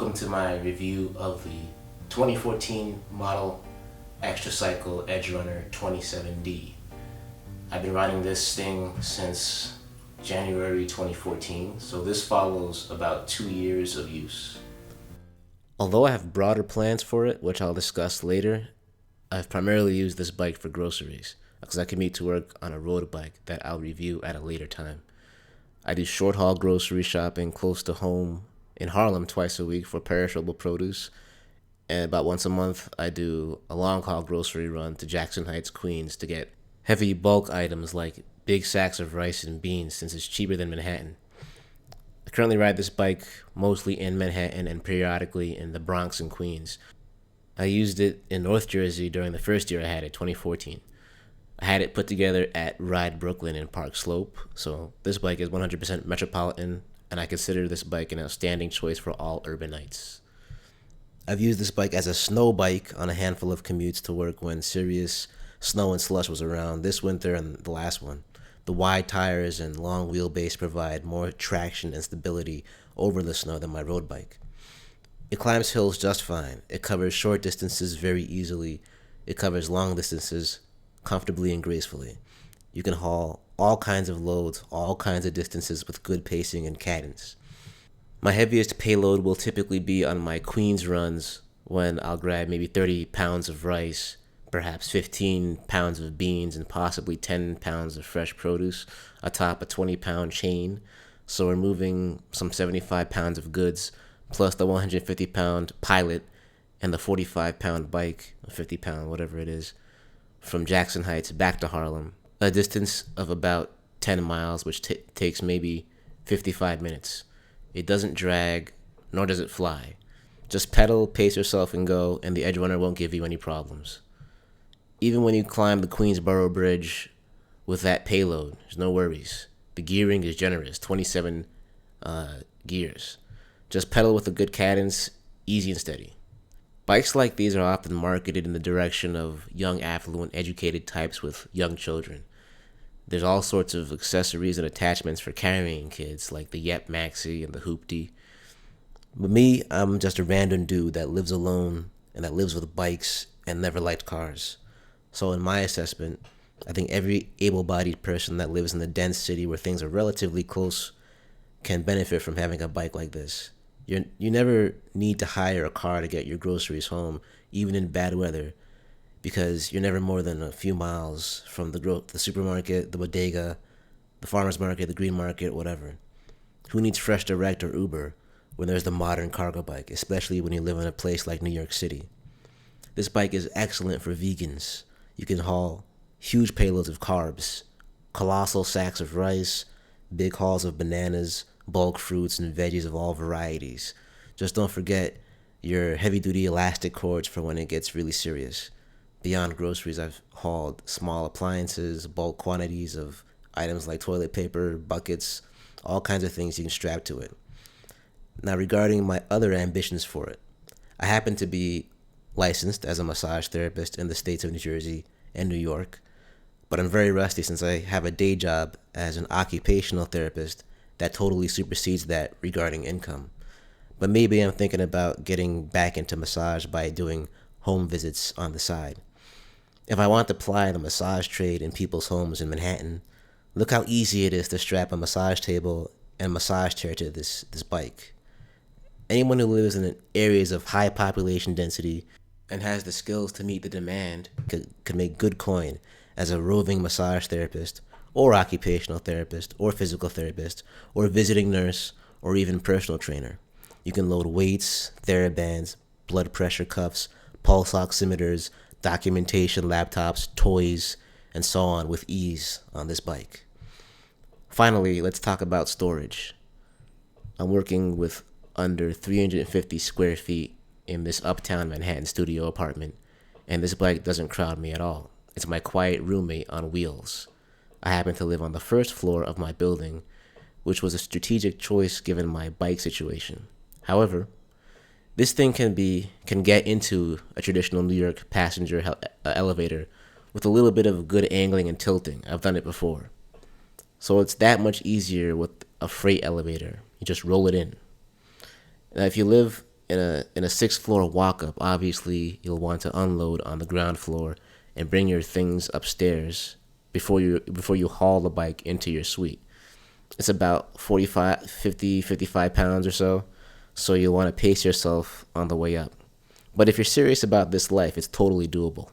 Welcome to my review of the 2014 model Xtracycle Edgerunner 27D. I've been riding this thing since January 2014, so this follows about 2 years of use. Although I have broader plans for it, which I'll discuss later, I've primarily used this bike for groceries, because I commute to work on a road bike that I'll review at a later time. I do short haul grocery shopping close to home in Harlem twice a week for perishable produce, and about once a month I do a long haul grocery run to Jackson Heights, Queens to get heavy bulk items like big sacks of rice and beans since it's cheaper than Manhattan. I currently ride this bike mostly in Manhattan and periodically in the Bronx and Queens. I used it in North Jersey during the first year I had it, 2014. I had it put together at Ride Brooklyn in Park Slope, so this bike is 100% metropolitan, and I consider this bike an outstanding choice for all urbanites. I've used this bike as a snow bike on a handful of commutes to work when serious snow and slush was around this winter and the last one. The wide tires and long wheelbase provide more traction and stability over the snow than my road bike. It climbs hills just fine. It covers short distances very easily. It covers long distances comfortably and gracefully. You can haul all kinds of loads, all kinds of distances with good pacing and cadence. My heaviest payload will typically be on my Queens runs when I'll grab maybe 30 pounds of rice, perhaps 15 pounds of beans, and possibly 10 pounds of fresh produce atop a 20-pound chain. So we're moving some 75 pounds of goods, plus the 150-pound pilot and the 45-pound bike, 50-pound, whatever it is, from Jackson Heights back to Harlem, a distance of about 10 miles, which takes maybe 55 minutes. It doesn't drag, nor does it fly. Just pedal, pace yourself, and go, and the Edgerunner won't give you any problems. Even when you climb the Queensboro Bridge with that payload, there's no worries. The gearing is generous, 27 gears. Just pedal with a good cadence, easy and steady. Bikes like these are often marketed in the direction of young, affluent, educated types with young children. There's all sorts of accessories and attachments for carrying kids, like the Yep Maxi and the Hoopty. But me, I'm just a random dude that lives alone and that lives with bikes and never liked cars. So in my assessment, I think every able-bodied person that lives in a dense city where things are relatively close can benefit from having a bike like this. You never need to hire a car to get your groceries home, even in bad weather, because you're never more than a few miles from the supermarket, the bodega, the farmer's market, the green market, whatever. Who needs Freshdirect or Uber when there's the modern cargo bike, especially when you live in a place like New York City? This bike is excellent for vegans. You can haul huge payloads of carbs, colossal sacks of rice, big hauls of bananas, bulk fruits, and veggies of all varieties. Just don't forget your heavy-duty elastic cords for when it gets really serious. Beyond groceries, I've hauled small appliances, bulk quantities of items like toilet paper, buckets, all kinds of things you can strap to it. Now, regarding my other ambitions for it, I happen to be licensed as a massage therapist in the states of New Jersey and New York, but I'm very rusty since I have a day job as an occupational therapist that totally supersedes that regarding income. But maybe I'm thinking about getting back into massage by doing home visits on the side. If I want to ply the massage trade in people's homes in Manhattan, look how easy it is to strap a massage table and massage chair to this bike. Anyone who lives in areas of high population density and has the skills to meet the demand could make good coin as a roving massage therapist, or occupational therapist, or physical therapist, or visiting nurse, or even personal trainer. You can load weights, TheraBands, blood pressure cuffs, pulse oximeters, documentation laptops, toys, and so on with ease on this bike. Finally, let's talk about storage. I'm working with under 350 square feet in this uptown Manhattan studio apartment, and this bike doesn't crowd me at all. It's my quiet roommate on wheels. I happen to live on the first floor of my building, which was a strategic choice given my bike situation. However, this thing can get into a traditional New York passenger elevator with a little bit of good angling and tilting. I've done it before. So it's that much easier with a freight elevator. You just roll it in. Now, if you live in a sixth floor walk up, obviously you'll want to unload on the ground floor and bring your things upstairs before you haul the bike into your suite. It's about 55 pounds or so you'll want to pace yourself on the way up. But if you're serious about this life, it's totally doable.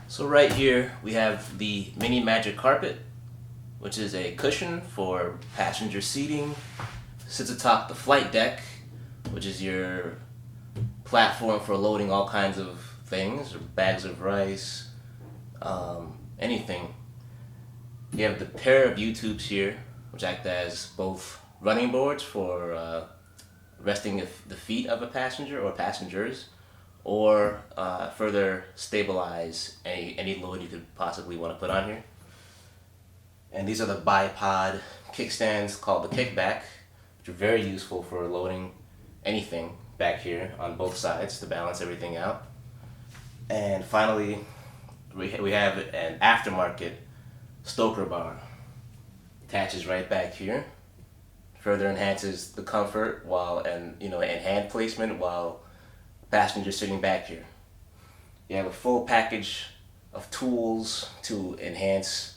So right here we have the mini magic carpet, which is a cushion for passenger seating. Sits atop the flight deck, which is your platform for loading all kinds of things, or bags of rice, anything. You have the pair of U-tubes here, which act as both running boards for resting the feet of a passenger or passengers, or further stabilize any load you could possibly want to put on here. And these are the bipod kickstands called the kickback, which are very useful for loading anything back here on both sides to balance everything out. And finally, we have an aftermarket stoker bar. Attaches right back here. Further enhances the comfort and hand placement while passengers sitting back here. You have a full package of tools to enhance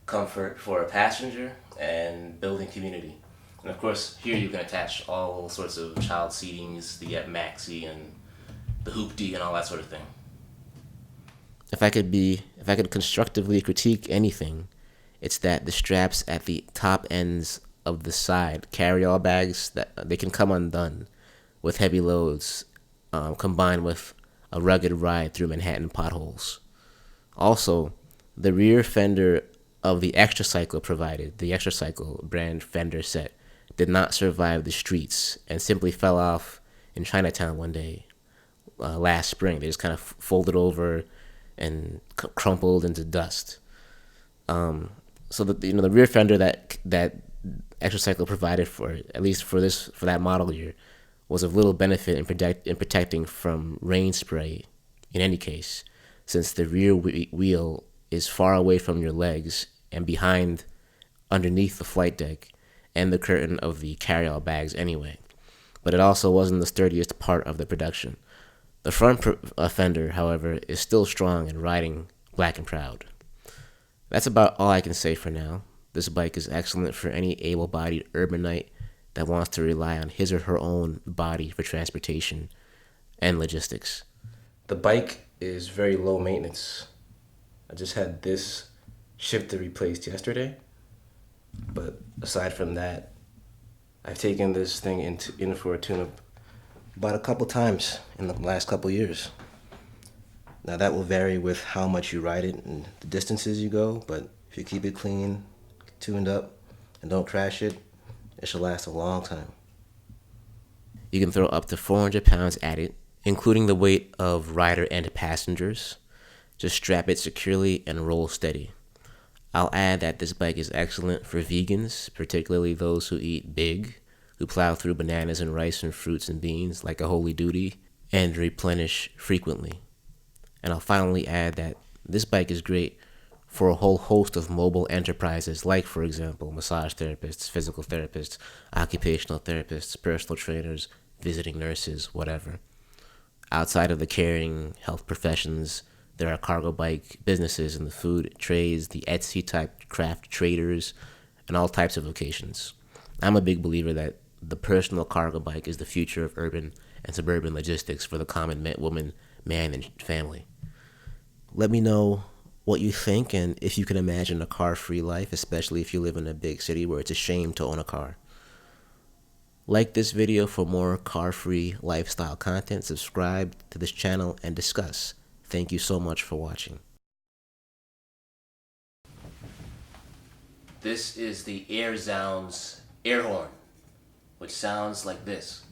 comfort for a passenger and building community. And of course, here you can attach all sorts of child seatings, the maxi and the hoopty and all that sort of thing. If I could constructively critique anything, it's that the straps at the top ends of the side carry-all bags, that they can come undone with heavy loads, combined with a rugged ride through Manhattan potholes. Also, the rear fender of the Xtracycle the Xtracycle brand fender set, did not survive the streets and simply fell off in Chinatown one day last spring. They just kind of folded over and crumpled into dust. So the rear fender that Xtracycle provided for, at least for that model year, was of little benefit in protecting from rain spray. In any case, since the rear wheel is far away from your legs and underneath the flight deck and the curtain of the carry-all bags anyway. But it also wasn't the sturdiest part of the production. The front fender, however, is still strong and riding black and proud. That's about all I can say for now. This bike is excellent for any able-bodied urbanite that wants to rely on his or her own body for transportation and logistics. The bike is very low maintenance. I just had this shifter replaced yesterday. But aside from that, I've taken this thing in for a tune-up about a couple times in the last couple years. Now that will vary with how much you ride it and the distances you go, but if you keep it clean, tuned up, and don't crash it, it should last a long time. You can throw up to 400 pounds at it, including the weight of rider and passengers. Just strap it securely and roll steady. I'll add that this bike is excellent for vegans, particularly those who eat big, who plow through bananas and rice and fruits and beans like a holy duty, and replenish frequently. And I'll finally add that this bike is great for a whole host of mobile enterprises like, for example, massage therapists, physical therapists, occupational therapists, personal trainers, visiting nurses, whatever. Outside of the caring health professions, there are cargo bike businesses in the food trades, the Etsy-type craft traders, and all types of vocations. I'm a big believer that the personal cargo bike is the future of urban and suburban logistics for the common woman, man, and family. Let me know what you think and if you can imagine a car-free life, especially if you live in a big city where it's a shame to own a car. Like this video for more car-free lifestyle content, subscribe to this channel, and discuss. Thank you so much for watching. This is the AirZounds air horn, which sounds like this.